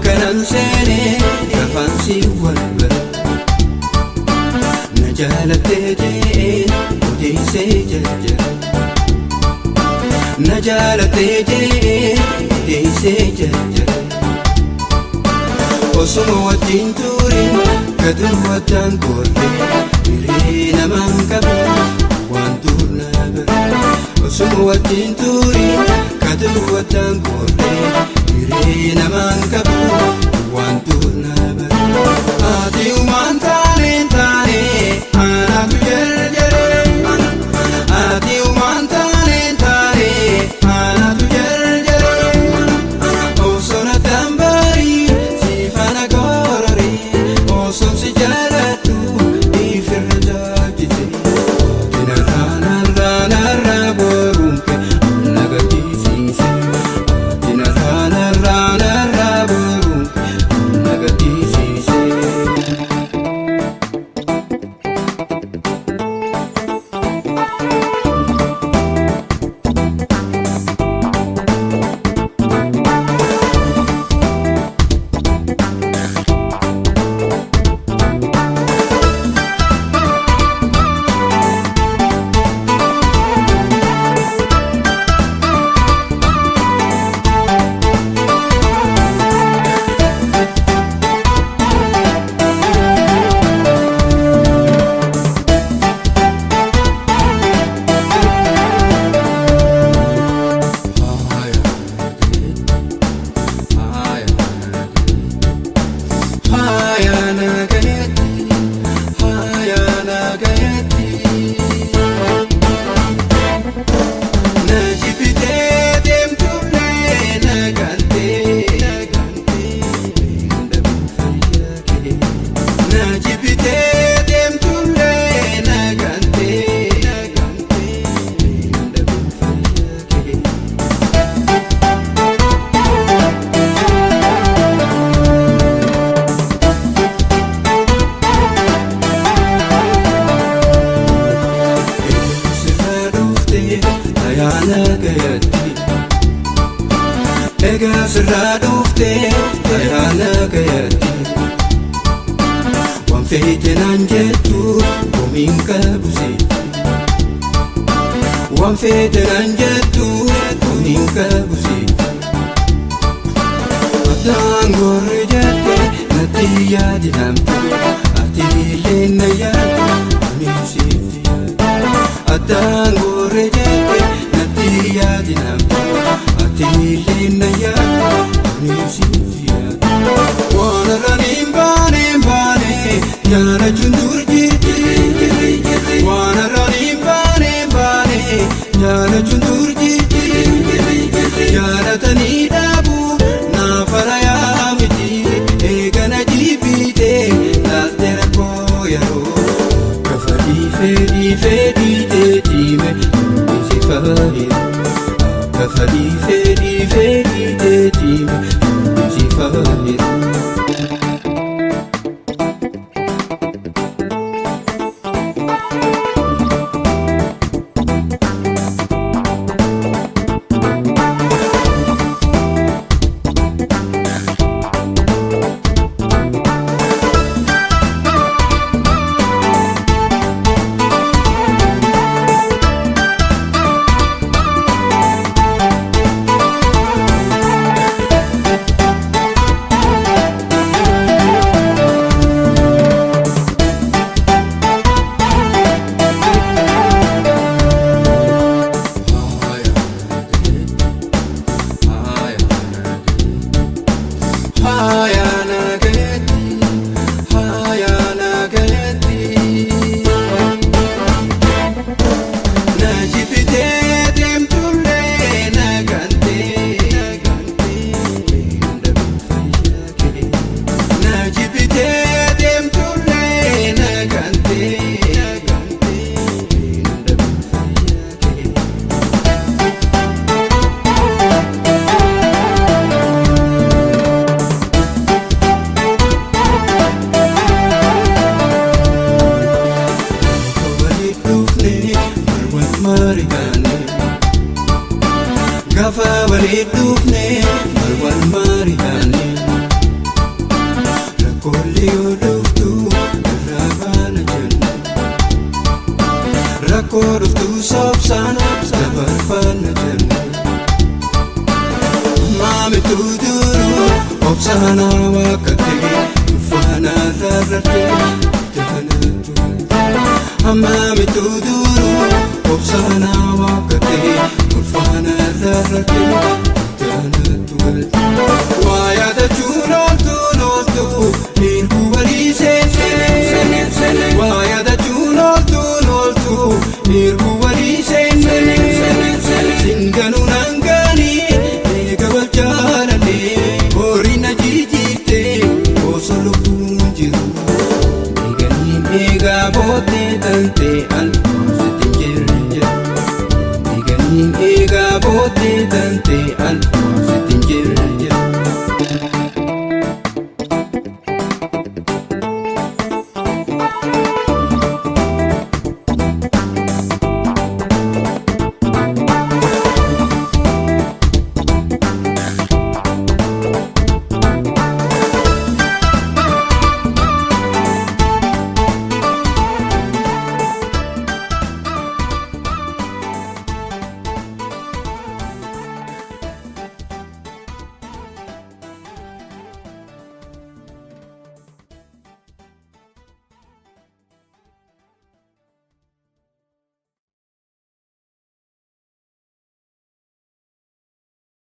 Kanan sene kafansi walbara najalate je odise jajjara najalate je odise jajjara osuma wajjin turin gadu wajjan korre irina mankabe wanturna bara osuma wajjin turin gadu wajjan korre irina mankabe wanturna bara ati umantane tane anatu jarjare ati umantane tane anatu jarjare osona tambari sifana gorore osom si jalatu ifirna jajite tinarana rana raborunke nagati sisi tinarana rana raborunke nagati sisi Ega sirra dufte ayana gayati wan fete nanjetu kominka busi wan fete nanjetu kominka busi adan gorjete natiya dinamtu atile naya nisiti adan gorjete natiya dinamtu atile naya nisiti wana ranim bane bane yana chundur jiti wana ranim bane bane yana chundur jiti yana tani dabu na faraya miti egana jibite na tera ko yaro obsaana wakkate ulfaana rarrate jahanatu hammamitu duru obsaana wakkate ulfaana rarrate jahanatu waa yaadachuun ooltu hirbu walii seene waa yaadachuun ooltu hirbu walii seene singanu nangani eega wal jaalanne horina jijjiirte osoo lubbuun jiru eeganii eegaa booddee tante albuusitti jirre eeganii eegaa booddee tante albuusitti